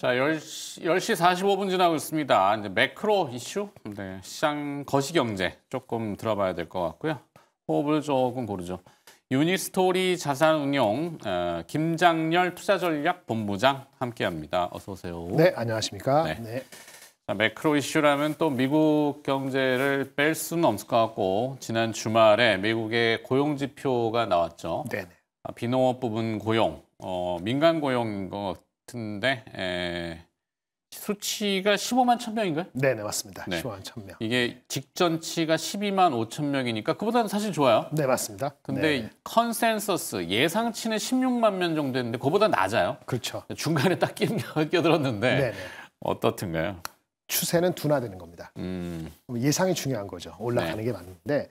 자, 10시 45분 지나고 있습니다. 이제 매크로 이슈, 네, 시장 거시경제 조금 들어봐야 될 것 같고요. 호흡을 조금 고르죠. 유니스토리 자산운용 김장렬 투자전략본부장 함께합니다. 어서 오세요. 네, 안녕하십니까. 네. 네. 자, 매크로 이슈라면 또 미국 경제를 뺄 수는 없을 것 같고 지난 주말에 미국의 고용 지표가 나왔죠. 네. 비농업 부분 고용, 민간 고용인 것 같은데 수치가 15만 1,000명인가요? 네, 맞습니다. 네. 15만 1,000명. 이게 직전치가 12만 5천 명이니까 그보다는 사실 좋아요. 네, 맞습니다. 근데 네. 컨센서스 예상치는 16만 명 정도 됐는데 그보다 낮아요. 그렇죠. 중간에 딱 끼어들었는데 네. 어떻든가요? 추세는 둔화되는 겁니다. 예상이 중요한 거죠. 올라가는 게 맞는데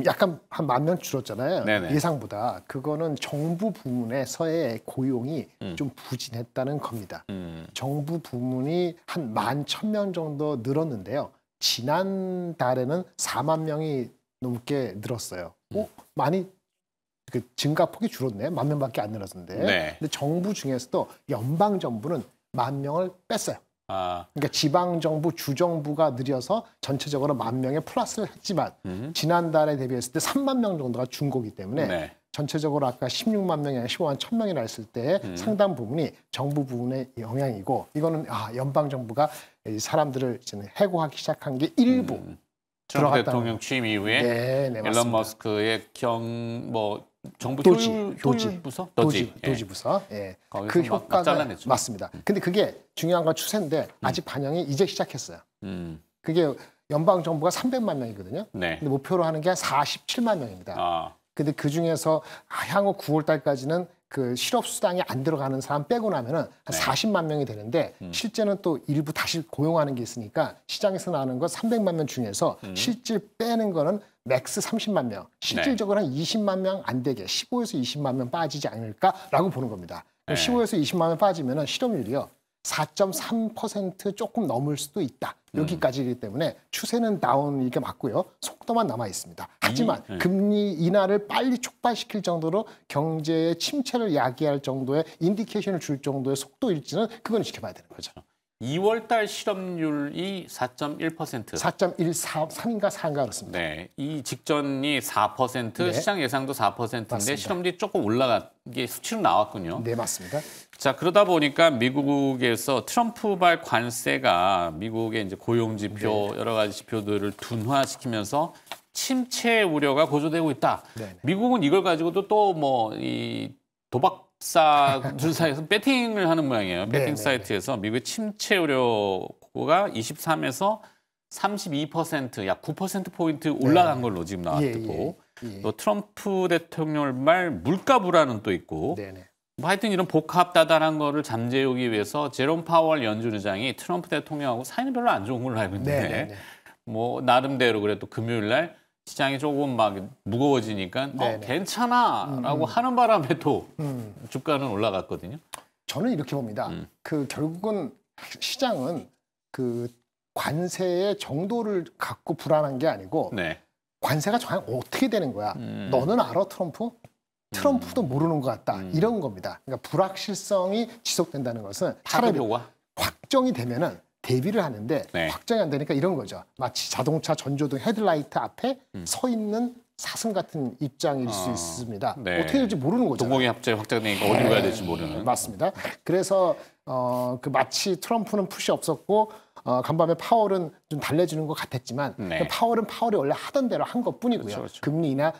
약간 한 10,000명 줄었잖아요. 네네. 예상보다. 그거는 정부 부문에서의 고용이 좀 부진했다는 겁니다. 정부 부문이 한 11,000명 정도 늘었는데요. 지난달에는 4만 명이 넘게 늘었어요. 많이 그 증가폭이 줄었네. 10,000명밖에 안 늘었는데. 네. 근데 정부 중에서도 연방 정부는 10,000명을 뺐어요. 그러니까 지방 정부, 주정부가 느려서 전체적으로 10,000명에 플러스를 했지만 지난달에 대비했을 때 3만 명 정도가 준 거기 때문에 네. 전체적으로 아까 16만 명이 아니라 15만 1,000명이라 했을 때 상당 부분이 정부 부분의 영향이고 이거는 연방 정부가 사람들을 해고하기 시작한 게 일부 트럼프 대통령 취임 이후에 네, 일론 머스크의 정부 효율 부서? 도지 부서. 예. 그 효과가 맞습니다. 근데 그게 중요한 건 추세인데 아직 반영이 이제 시작했어요. 그게 연방 정부가 300만 명이거든요. 네. 근데 목표로 하는 게 47만 명입니다. 근데 그 중에서 향후 9월 달까지는 그 실업수당이 안 들어가는 사람 빼고 나면은 한 40만 명이 되는데 실제는 또 일부 다시 고용하는 게 있으니까 시장에서 나오는 거 300만 명 중에서 실질 빼는 거는 맥스 30만 명, 실질적으로 한 20만 명 안 되게 15에서 20만 명 빠지지 않을까라고 보는 겁니다. 15에서 20만 명 빠지면은 실업률이요 4.3% 조금 넘을 수도 있다. 여기까지이기 때문에 추세는 다운이 게 맞고요. 속도만 남아 있습니다. 하지만 금리 인하를 빨리 촉발시킬 정도로 경제의 침체를 야기할 정도의 인디케이션을 줄 정도의 속도일지는 그건 지켜봐야 되는 거죠. 2월 달 실업률이 4.1%. 4.143인가 4인가 그렇습니다. 네, 이 직전이 4%, 네. 시장 예상도 4%인데 맞습니다. 실업률이 조금 올라간 게 수치로 나왔군요. 네, 맞습니다. 자, 그러다 보니까 미국에서 트럼프발 관세가 미국의 이제 고용 지표 여러 가지 지표들을 둔화시키면서 침체 우려가 고조되고 있다. 네네. 미국은 이걸 가지고도 또 이 도박사 사이에서 배팅을 하는 모양이에요. 배팅 네네네. 사이트에서 미국의 침체 우려가 23에서 32%, 약 9%포인트 올라간 걸로 지금 나왔고 또 트럼프 대통령 말 물가 불안은 또 있고 네네. 뭐 하여튼 이런 복합다단한 거를 잠재우기 위해서 제롬 파월 연준 의장이 트럼프 대통령하고 사이는 별로 안 좋은 걸로 알고 있는데 네네네. 뭐 나름대로 그래도 금요일 날 시장이 조금 막 무거워지니까 괜찮아라고 하는 바람에 또 주가는 올라갔거든요. 저는 이렇게 봅니다. 그 결국은 시장은 그 관세의 정도를 갖고 불안한 게 아니고 관세가 정확히 어떻게 되는 거야. 너는 알아, 트럼프? 트럼프도 모르는 것 같다. 이런 겁니다. 그러니까 불확실성이 지속된다는 것은 차라리 확정이 되면은 대비를 하는데 확정이 안 되니까 이런 거죠. 마치 자동차 전조등 헤드라이트 앞에 서 있는 사슴 같은 입장일 수 있습니다. 어떻게 될지 모르는 거죠. 동공이 갑자기 확장되니까 어디로 가야 될지 모르는. 맞습니다. 그래서 그 마치 트럼프는 푸시 없었고 간밤에 파월은 좀 달래주는 것 같았지만 파월은 파월이 원래 하던 대로 한 것뿐이고요. 그렇죠. 금리 인하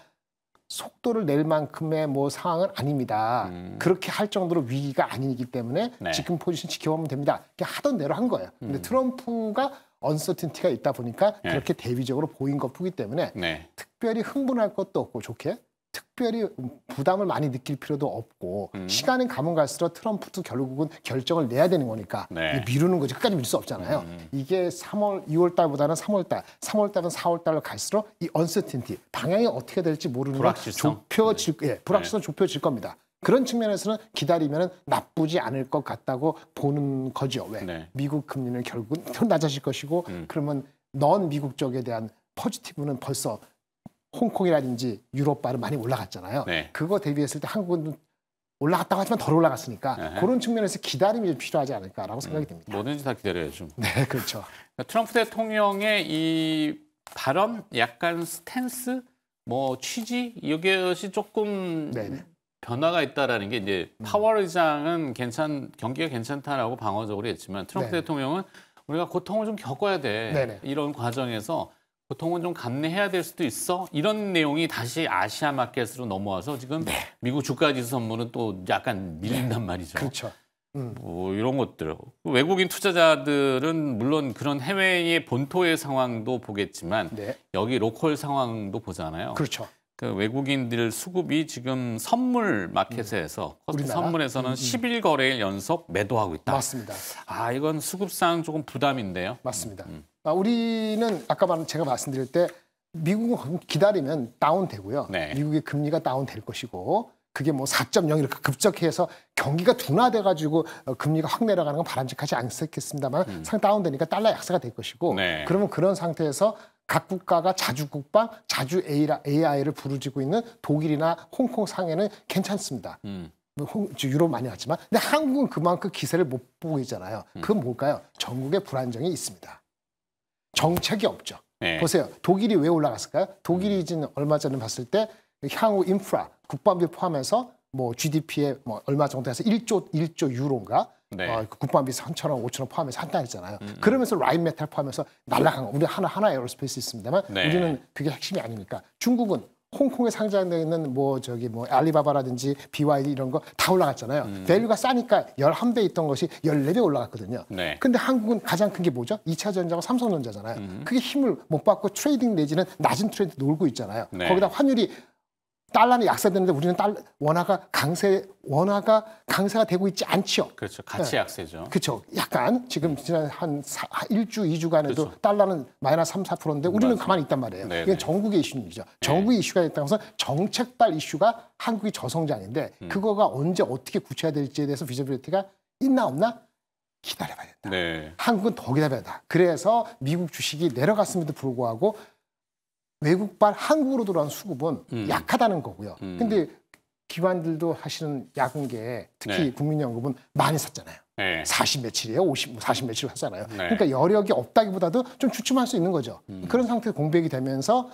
속도를 낼 만큼의 상황은 아닙니다. 그렇게 할 정도로 위기가 아니기 때문에 지금 포지션 지켜보면 됩니다. 그냥 하던 대로 한 거예요. 근데 트럼프가 언서튼티가 있다 보니까 그렇게 대비적으로 보인 것뿐이기 때문에 특별히 흥분할 것도 없고 좋게 특별히 부담을 많이 느낄 필요도 없고 시간은 가면 갈수록 트럼프도 결국은 결정을 내야 되는 거니까 미루는 거지 끝까지 밀 수 없잖아요. 이게 2월 달보다는 3월 달, 3월 달은 4월 달로 갈수록 이 언서튼티 방향이 어떻게 될지 모르는 불확실성 불확실성 좁혀질 겁니다. 그런 측면에서는 기다리면 나쁘지 않을 것 같다고 보는 거죠. 왜? 미국 금리는 결국은 더 낮아질 것이고 그러면 넌 미국 쪽에 대한 포지티브는 벌써 홍콩이라든지 유럽발은 많이 올라갔잖아요. 그거 대비했을 때 한국은 올라갔다고 하지만 덜 올라갔으니까 네. 그런 측면에서 기다림이 좀 필요하지 않을까라고 생각이 듭니다. 뭐든지 다 기다려야죠. 네, 그렇죠. 트럼프 대통령의 이 발언, 약간 스탠스, 뭐 취지 이것이 조금 네네. 변화가 있다라는 게 이제 파월 의장은 경기가 괜찮다라고 방어적으로 했지만 트럼프 네네. 대통령은 우리가 고통을 좀 겪어야 돼. 네네. 이런 과정에서 고통은 좀 감내해야 될 수도 있어. 이런 내용이 다시 아시아 마켓으로 넘어와서 지금 네. 미국 주가지수 선물은 또 약간 밀린단 말이죠. 그렇죠. 뭐 이런 것들. 외국인 투자자들은 물론 그런 해외의 본토의 상황도 보겠지만 네. 여기 로컬 상황도 보잖아요. 그렇죠. 그 외국인들 수급이 지금 선물 마켓에서 커스트 선물에서는 10일 거래일 연속 매도하고 있다. 맞습니다. 아, 이건 수급상 조금 부담인데요. 맞습니다. 우리는 아까 제가 말씀드릴 때 미국은 기다리면 다운되고요. 네. 미국의 금리가 다운될 것이고 그게 뭐 4.0 이렇게 급격해서 경기가 둔화돼가지고 금리가 확 내려가는 건 바람직하지 않겠습니다만 상 다운되니까 달러 약세가 될 것이고 네. 그러면 그런 상태에서 각 국가가 자주 국방, 자주 AI를 부르짖고 있는 독일이나 홍콩 상해는 괜찮습니다. 유럽 많이 왔지만 근데 한국은 그만큼 기세를 못 보고 있잖아요. 그건 뭘까요? 전국에 불안정이 있습니다. 정책이 없죠. 네. 보세요. 독일이 왜 올라갔을까요? 독일이 지금 얼마 전에 봤을 때 향후 인프라, 국방비 포함해서 뭐 GDP에 뭐 얼마 정도 해서 1조 유로인가? 네. 국방비 3천원, 5천원 포함해서 한다 했잖아요. 그러면서 라인 메탈 포함해서 날아간 거. 우리 하나 에어로스페이스 있습니다만 네. 우리는 그게 핵심이 아닙니까? 중국은 홍콩에 상장되어 있는 뭐 알리바바라든지 BYD 이런 거 다 올라갔잖아요. 밸류가 싸니까 11배 있던 것이 14배 올라갔거든요. 네. 근데 한국은 가장 큰 게 뭐죠? 2차 전자가 삼성전자잖아요. 그게 힘을 못 받고 트레이딩 내지는 낮은 트렌드 놀고 있잖아요. 네. 거기다 환율이 달러는 약세되는데 우리는 원화가 강세가 되고 있지 않죠. 그렇죠. 같이 네. 약세죠. 그렇죠. 약간 지금 지난 한 1주, 2주간에도 그렇죠. 달러는 마이너스 3, 4%인데 우리는 맞습니다. 가만히 있단 말이에요. 네네. 이건 전국의 이슈죠. 전국의 이슈가 있다고 해서 정책발 이슈가 한국이 저성장인데 그거가 언제 어떻게 구체화될지에 대해서 비저빌리티가 있나 없나? 기다려봐야 된다. 네. 한국은 더 기다려야 된다. 그래서 미국 주식이 내려갔음에도 불구하고 외국발 한국으로 들어온 수급은 약하다는 거고요. 근데 기관들도 하시는 야근계 특히 네. 국민연금은 많이 샀잖아요. 네. 40 며칠이에요. 40 며칠 하잖아요. 네. 그러니까 여력이 없다기보다도 좀 주춤할 수 있는 거죠. 그런 상태에서 공백이 되면서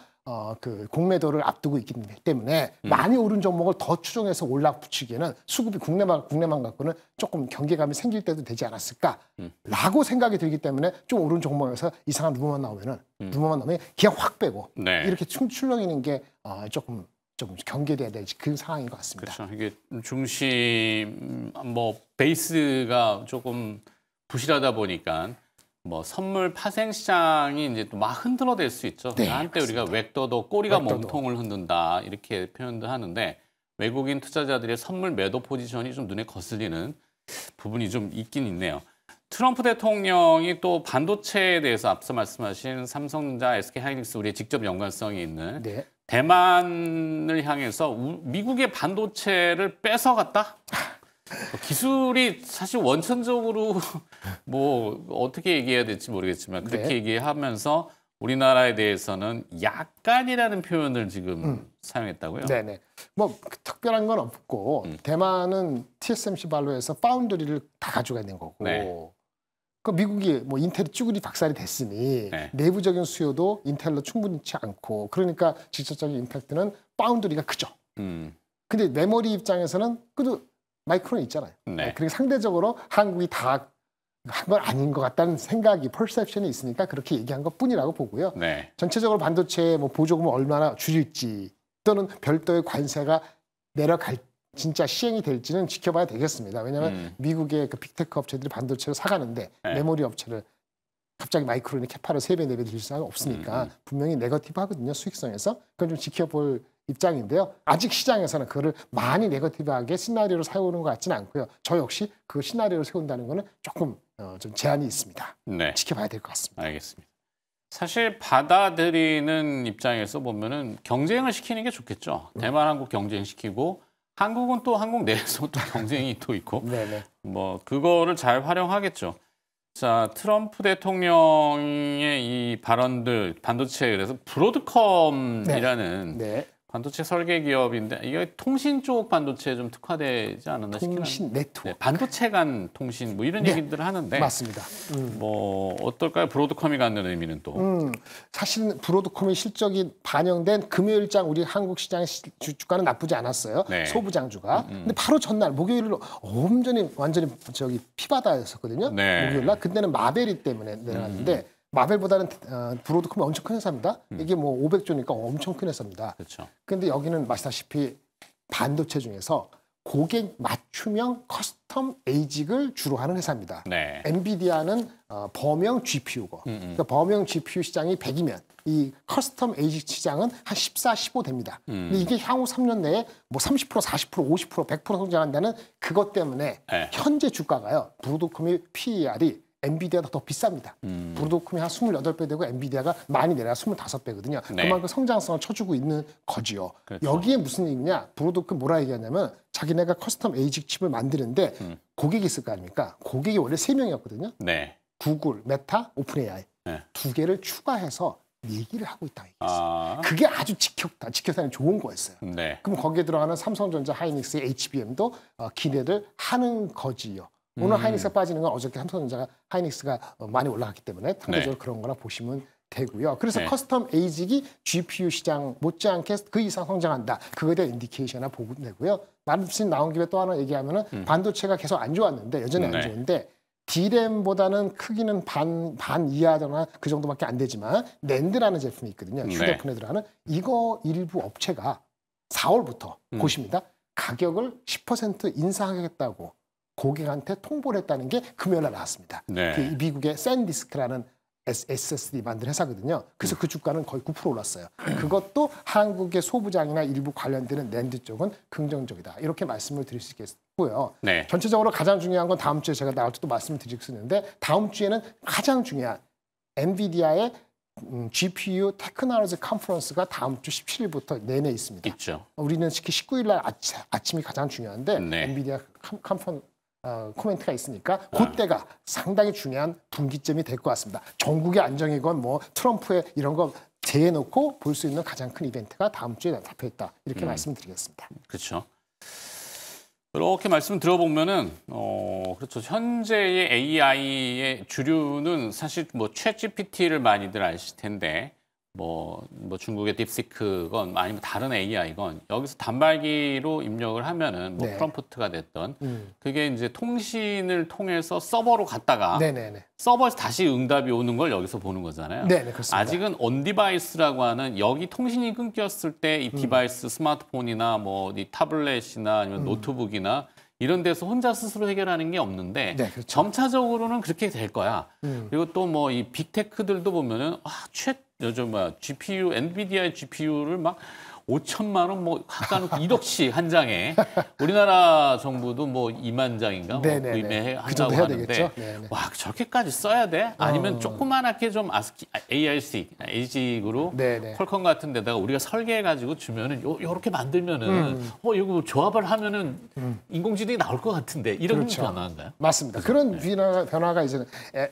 그 공매도를 앞두고 있기 때문에 많이 오른 종목을 더 추종해서 올라붙이기에는 수급이 국내만 갖고는 조금 경계감이 생길 때도 되지 않았을까라고 생각이 들기 때문에 좀 오른 종목에서 이상한 루머만 나오면 그냥 확 빼고 네. 이렇게 출렁이는 게 조금 경계돼야 될 그 상황인 것 같습니다. 그렇죠. 이게 중심 뭐 베이스가 조금 부실하다 보니까 뭐 선물 파생 시장이 이제 또 막 흔들어댈 수 있죠. 네, 한때 맞습니다. 우리가 웩도도 꼬리가 웩도도. 몸통을 흔든다 이렇게 표현도 하는데 외국인 투자자들의 선물 매도 포지션이 좀 눈에 거슬리는 부분이 좀 있긴 있네요. 트럼프 대통령이 또 반도체에 대해서 앞서 말씀하신 삼성전자, SK하이닉스 우리의 직접 연관성이 있는 네. 대만을 향해서 미국의 반도체를 뺏어갔다? 기술이 사실 원천적으로 뭐 어떻게 얘기해야 될지 모르겠지만 그렇게 네. 얘기하면서 우리나라에 대해서는 약간이라는 표현을 지금 사용했다고요? 네네. 뭐 특별한 건 없고 대만은 TSMC 발로에서 파운드리를 다 가지고 있는 거고. 네. 그 미국이 뭐 인텔이 쭈구리 박살이 됐으니 네. 내부적인 수요도 인텔로 충분치 않고 그러니까 직접적인 임팩트는 파운드리가 크죠. 근데 메모리 입장에서는 그래도 마이크론이 있잖아요. 네. 그리고 상대적으로 한국이 다 한 건 아닌 것 같다는 생각이 퍼셉션이 있으니까 그렇게 얘기한 것 뿐이라고 보고요. 네. 전체적으로 반도체 뭐 보조금을 얼마나 줄일지 또는 별도의 관세가 내려갈 진짜 시행이 될지는 지켜봐야 되겠습니다. 왜냐하면 미국의 그 빅테크 업체들이 반도체를 사가는데 네. 메모리 업체를 갑자기 마이크론의 캐파를 3배, 4배 늘릴 수는 없으니까 분명히 네거티브 하거든요. 수익성에서. 그건 좀 지켜볼 입장인데요. 아직 시장에서는 그거를 많이 네거티브하게 시나리오로 세우는 것 같지는 않고요. 저 역시 그 시나리오를 세운다는 거는 조금 좀 제한이 있습니다. 네. 지켜봐야 될 것 같습니다. 알겠습니다. 사실 받아들이는 입장에서 보면은 경쟁을 시키는 게 좋겠죠. 대만, 한국 경쟁시키고 한국은 또 한국 내에서 또 경쟁이 또 있고 네네. 뭐 그거를 잘 활용하겠죠. 자, 트럼프 대통령의 이 발언들 반도체에 대해서 브로드컴이라는 네. 반도체 설계 기업인데 이게 통신 쪽 반도체에 좀 특화되지 않았나 싶긴 한데. 통신 네트워크. 네, 반도체 간 통신 뭐 이런 얘기들을 하는데 맞습니다. 뭐 어떨까요? 브로드컴이 갖는 의미는 또. 사실은 브로드컴의 실적이 반영된 금요일장 우리 한국 시장의 주가는 나쁘지 않았어요. 네. 소부장주가. 근데 바로 전날 목요일로 완전히 저기 피바다였었거든요. 네. 목요일날. 그때는 마벨이 때문에 내려갔는데 마벨보다는 브로드컴이 엄청 큰 회사입니다. 이게 뭐 500조니까 엄청 큰 회사입니다. 그렇죠. 그런데 여기는 마시다시피 반도체 중에서 고객 맞춤형 커스텀 에이직을 주로 하는 회사입니다. 네. 엔비디아는 범용 GPU고 그러니까 범용 GPU 시장이 100이면 이 커스텀 에이직 시장은 한 14, 15 됩니다. 근데 이게 향후 3년 내에 뭐 30%, 40%, 50%, 100% 성장한다는 그것 때문에 네. 현재 주가가요. 브로드컴의 PER이 엔비디아가 더 비쌉니다. 브로드컴이 한 28배 되고 엔비디아가 많이 내려가 25배거든요. 네. 그만큼 성장성을 쳐주고 있는 거지요. 그렇죠. 여기에 무슨 얘기냐? 브로드컴 뭐라 얘기하냐면 자기네가 커스텀 에이직 칩을 만드는데 고객이 있을 거 아닙니까? 고객이 원래 3명이었거든요. 네. 구글, 메타, 오픈AI 네. 2개를 추가해서 얘기를 하고 있다. 아. 그게 아주 직격탄 좋은 거였어요. 네. 그럼 거기에 들어가는 삼성전자, 하이닉스, HBM도 기대를 하는 거지요. 오늘 하이닉스가 빠지는 건 어저께 삼성전자가 하이닉스가 많이 올라갔기 때문에 상대적으로 그런 거라 보시면 되고요. 그래서 네. 커스텀 에이직이 GPU 시장 못지않게 그 이상 성장한다. 그거에 대한 인디케이션이나 보고 되고요. 말씀 나온 김에 또 하나 얘기하면은 반도체가 계속 안 좋았는데 여전히 안 네. 좋은데 D램보다는 크기는 반 이하거나 그 정도밖에 안 되지만 낸드라는 제품이 있거든요. 휴대폰에 들어가는 이거 일부 업체가 4월부터 보십니다. 가격을 10% 인상하겠다고 고객한테 통보를 했다는 게 금요일에 나왔습니다. 네. 그 미국의 샌디스크라는 SSD 만든 회사거든요. 그래서 그 주가는 거의 9% 올랐어요. 그것도 한국의 소부장이나 일부 관련되는 낸드 쪽은 긍정적이다. 이렇게 말씀을 드릴 수 있겠고요. 네. 전체적으로 가장 중요한 건 다음 주에 제가 나올 때도 말씀을 드릴 수 있는데 다음 주에는 가장 중요한 엔비디아의 GPU 테크놀로지 컨퍼런스가 다음 주 17일부터 내내 있습니다. 있죠. 우리는 특히 19일 날 아침이 가장 중요한데 네. 엔비디아 코멘트가 있으니까 그때가 상당히 중요한 분기점이 될 것 같습니다. 전국의 안정이건 뭐 트럼프의 이런 거 제해놓고 볼 수 있는 가장 큰 이벤트가 다음 주에 잡혀있다. 이렇게 말씀드리겠습니다. 그렇죠. 이렇게 말씀 들어보면은 그렇죠. 현재의 AI의 주류는 사실 뭐 챗GPT를 많이들 아실 텐데 뭐 중국의 딥시크건 아니면 다른 AI건 여기서 단말기로 입력을 하면은 뭐 네. 프롬프트가 됐던 그게 이제 통신을 통해서 서버로 갔다가 네네네. 서버에서 다시 응답이 오는 걸 여기서 보는 거잖아요. 네네, 그렇습니다. 아직은 온 디바이스라고 하는 여기 통신이 끊겼을 때 이 디바이스 스마트폰이나 뭐 이 타블렛이나 아니면 노트북이나 이런 데서 혼자 스스로 해결하는 게 없는데 네, 그렇죠. 점차적으로는 그렇게 될 거야. 그리고 또 뭐 이 빅테크들도 보면은 요즘 GPU 엔비디아의 GPU를 막 5천만 원 뭐 가까운 1억씩 한 장에 우리나라 정부도 뭐 2만 장인가 뭐 네네네. 구입한다고 그 정도 해야 하는데 되겠죠? 네네. 와 저렇게까지 써야 돼? 아니면 조그만하게 좀 ARC 에이직으로 네네. 퀄컴 같은 데다가 우리가 설계해가지고 주면은 요렇게 만들면은 이거 조합을 하면은 인공지능이 나올 것 같은데 이런 그렇죠. 변화인가요? 맞습니다. 그런 변화가 이제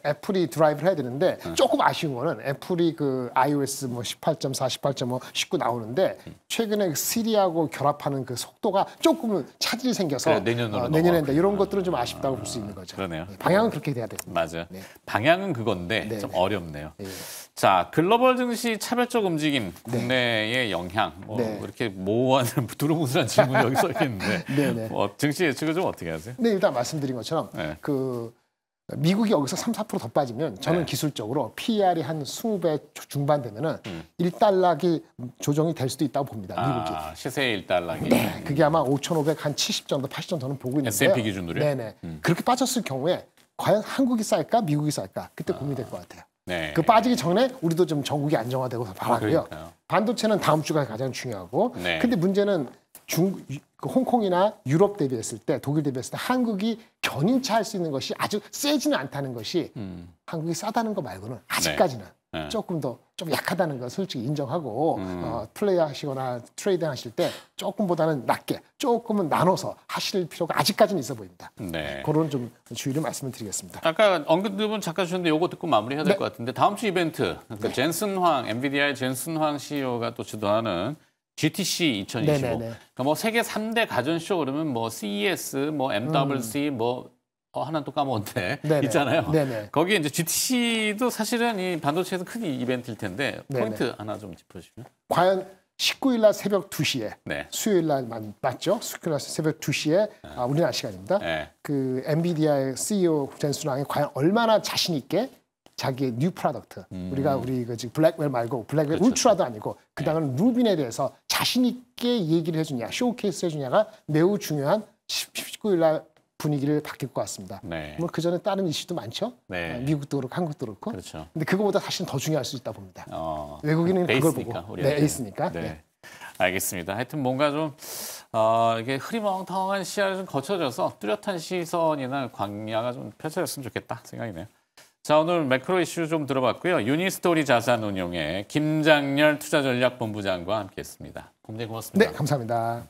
애플이 드라이브를 해야 되는데 조금 아쉬운 거는 애플이 그 iOS 뭐 18.4, 18.5, 19 나오는데 최근에 그 시리하고 결합하는 그 속도가 조금은 차질이 생겨서 그래, 내년으로 내년에 이런 것들은 좀 아쉽다고 볼 수 있는 거죠. 그러네요. 방향은 그렇게 돼야 됩니다. 맞아요. 네. 방향은 그건데 네, 좀 네. 어렵네요. 예. 자, 글로벌 증시 차별적 움직임, 국내의 영향, 뭐 네. 이렇게 모호한 두루뭉술한 질문이 여기 써 있는데 네, 네. 증시 예측을 좀 어떻게 하세요? 네, 일단 말씀드린 것처럼 네. 그 미국이 여기서 3, 4% 더 빠지면 저는 네. 기술적으로 PER이 한 20배 중반 되면은 1달러기 조정이 될 수도 있다고 봅니다. 미국이. 시세 1달러기. 네, 그게 아마 5,500, 한 70 정도, 80 정도 저는 보고 있는데요. S&P 기준으로요? 네네. 그렇게 빠졌을 경우에 과연 한국이 쌀까, 미국이 쌀까? 그때 고민될 것 같아요. 네. 그 빠지기 전에 우리도 좀 전국이 안정화되고 바라고요. 그러니까요. 반도체는 다음 주가 가장 중요하고. 네. 근데 문제는 그 홍콩이나 유럽 대비했을 때, 독일 대비했을 때 한국이 견인차 할 수 있는 것이 아주 세지는 않다는 것이 한국이 싸다는 거 말고는 아직까지는 네. 조금 더 좀 약하다는 걸 솔직히 인정하고 플레이 하시거나 트레이딩 하실 때 조금보다는 낮게 조금은 나눠서 하실 필요가 아직까지는 있어 보입니다. 네. 그런 좀 주의를 말씀을 드리겠습니다. 아까 언급분 잠깐 주셨는데 요거 듣고 마무리해야 될 네. 것 같은데 다음 주 이벤트 그러니까 젠슨 황 엔비디아의 젠슨 황 CEO가 또 주도하는 GTC 2025. 네네네. 그러니까 뭐 세계 3대 가전쇼 그러면 뭐 CES, 뭐 MWC, 뭐 하나 또 까먹었는데 있잖아요. 네네. 거기에 이제 GTC도 사실은 이 반도체에서 큰 이벤트일 텐데 포인트 네네. 하나 좀 짚어주시면. 과연 19일 날 새벽 2시에 네. 수요일 날 맞죠? 수요일 날 새벽 2시에 우리나라 시간입니다. 네. 그 엔비디아의 CEO 젠슨왕이 과연 얼마나 자신 있게 자기의 뉴 프로덕트 우리 그 지금 블랙웰 말고 블랙웰 그렇죠. 울트라도 아니고 그다음은 루빈에 대해서 자신 있게 얘기를 해주냐 쇼케이스 해주냐가 매우 중요한 19일 날 분위기를 바뀔 것 같습니다. 네. 뭐 그 전에 다른 이슈도 많죠. 네. 미국도 그렇고 한국도 그렇고. 그렇죠. 근데 그거보다 사실 더 중요할 수 있다 봅니다. 외국인은 베이스니까, 그걸 보고 우리한테. 에이스니까. 네. 네. 알겠습니다. 하여튼 뭔가 좀 이게 흐리멍텅한 시야를 좀 거쳐져서 뚜렷한 시선이나 광야가 좀 펼쳐졌으면 좋겠다 생각이네요. 자, 오늘 매크로 이슈 좀 들어봤고요. 유니스토리 자산운용의 김장렬 투자전략본부장과 함께했습니다. 고맙습니다. 네, 감사합니다.